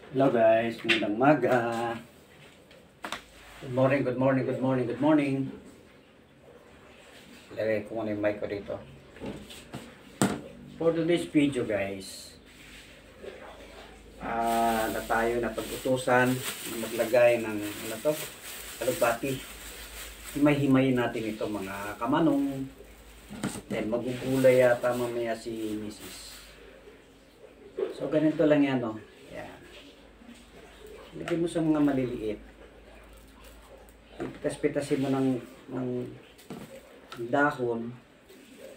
Hello guys, magandang umaga. Good morning, good morning, good morning, good morning. Lagay ko muna yung mic ko dito. For today's video guys, na tayo na pag-utusan maglagay ng ano to, alugbati. Himay-himayin natin ito mga kamanong. Then magugulay yata mamaya si Mrs. So ganito lang yan, no? Yan. Lagyan mo sa mga maliliit. Pitas-pitasin mo ng dahon.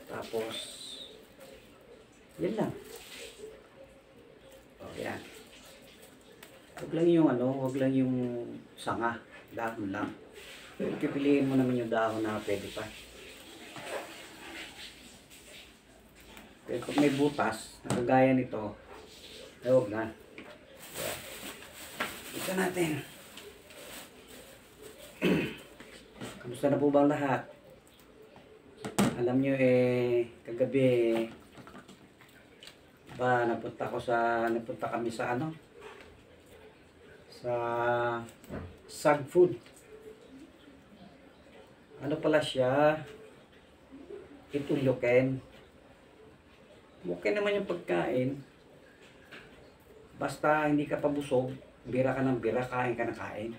Tapos, yan lang. O, yan. Huwag lang yung huwag lang yung sanga. Dahon lang. Pipiliin mo naman yung dahon na pwede pa. Pero kung may butas, nakagaya nito, huwag na. Yan. Ito natin. Kamusta na po ba ang lahat? Alam nyo kagabi napunta kami sa sa Sag Food. Ano pala siya? Ituluken. Okay naman yung pagkain. Basta hindi ka pabusog, bira ka ng bira, kain ka na kain.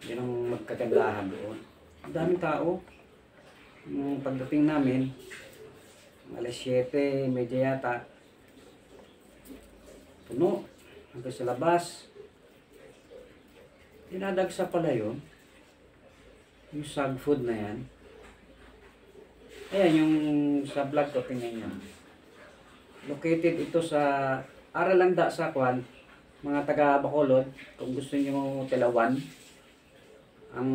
Yan ang magkagandahan doon. Ang daming tao. Yung pagdating namin, alas 7, medya yata, puno. Hanggang sa labas. Dinadagsa pala yun. Yung Sag Food na yan. Ayan, yung sa vlog ko, tingnan nyo. Located ito sa Aralanda sa Kwan, mga taga Bacolod. Kung gusto niyo tilawan ang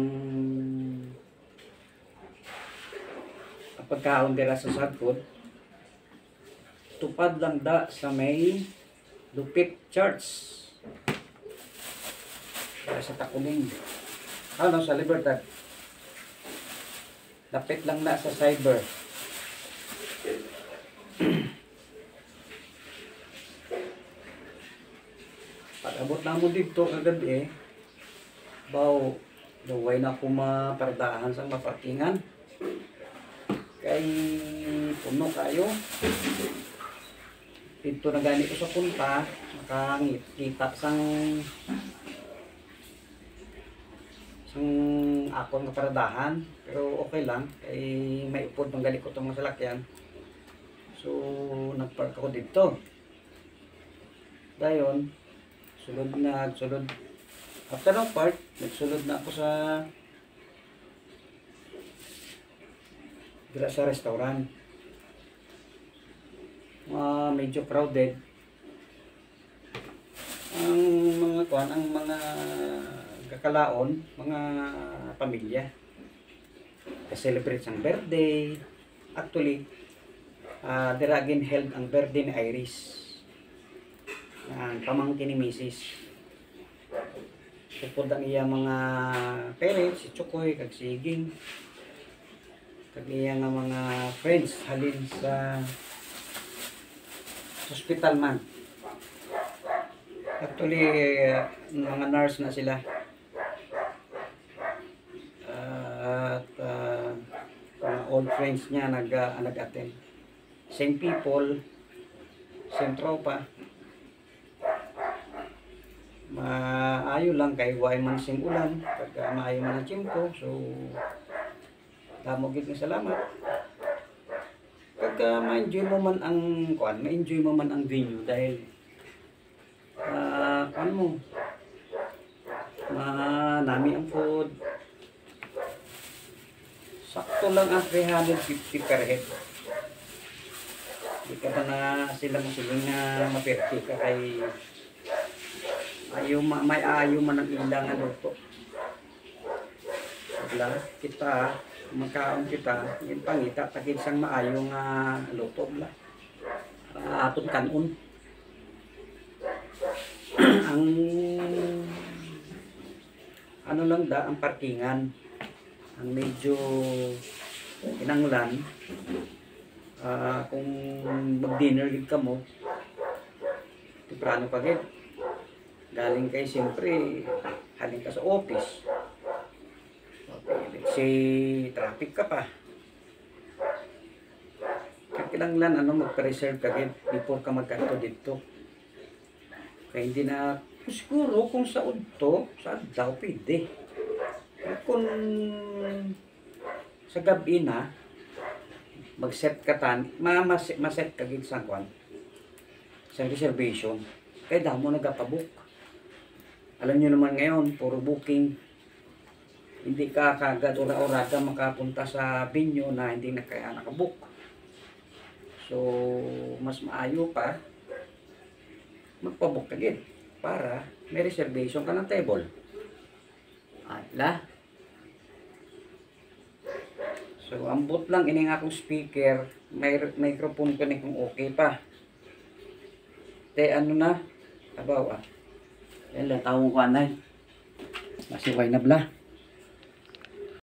pagkaon dira sa Sag Food, tupad lang da sa may Lupit Church sa Takuling, sa Libertad. Lapit lang na sa cyber. Pag-abot na mo dito kagabi, way na ako mapardahan sa maparkingan. Kay puno kayo. Dito na gani ko sa punta, makangita sang akon nga paradahan, pero okay lang kay may upod ng gali ko itong mga salakyan. So nagpark ako dito. Dayon sulod after ng park, nagsulod na ako sa restaurant. Medyo crowded ang mga kakalaon, mga pamilya ka-celebrate ang birthday. Actually, dira again held ang birthday ni Iris, ang pamangkin ni Mrs. Supod ang iya mga parents, si Chukoy, kag si Iging, kag iya nga mga friends halin sa hospital man. Actually, mga nurse na sila. At mga old friends niya nag-attend. Same people, same tropa. Maayo lang kay way man sing ulan, pagka maayo man ang tiyempo. So damo gid nga salamat. Pagka ma-enjoy mo man ang ma-enjoy mo man ang venue dahil nami ang food. Sakto lang ang 350 per head. Di ka pa na sila masiling na maperti ka kay may ayaw man ang ilang luto. Wala, kita, magkaon kita, yung pangita, takit sang maayo nga luto. Wala. Aton kanon. Ang lang ang parkingan. Ang medyo kinanglan. Kung mag-dinner ka mo, temprano pa rin. Galing kayo siyempre, halin ka sa office. Okay, let's say, traffic ka pa. Kailangan magpa-reserve ka rin before ka magkanto dito. Kaya hindi na, siguro kung sa udto, saan daw pwede. Kung sa gabi na, mag-set ka tan, maset ka gid sa kwan, sa reservation. Kaya daw mo nagpapabook. Alam nyo naman ngayon, puro booking. Hindi ka kagad ora-orada makapunta sa venue na hindi na kaya nakabook. So, mas maayo pa, magpabook ka gid para may reservation ka ng table. Ala. So, ambot lang ini nga akong speaker, may microphone ko na kung okay pa. Ano na, tabaw Yan lang, tawong ko anay. Masiway na bla.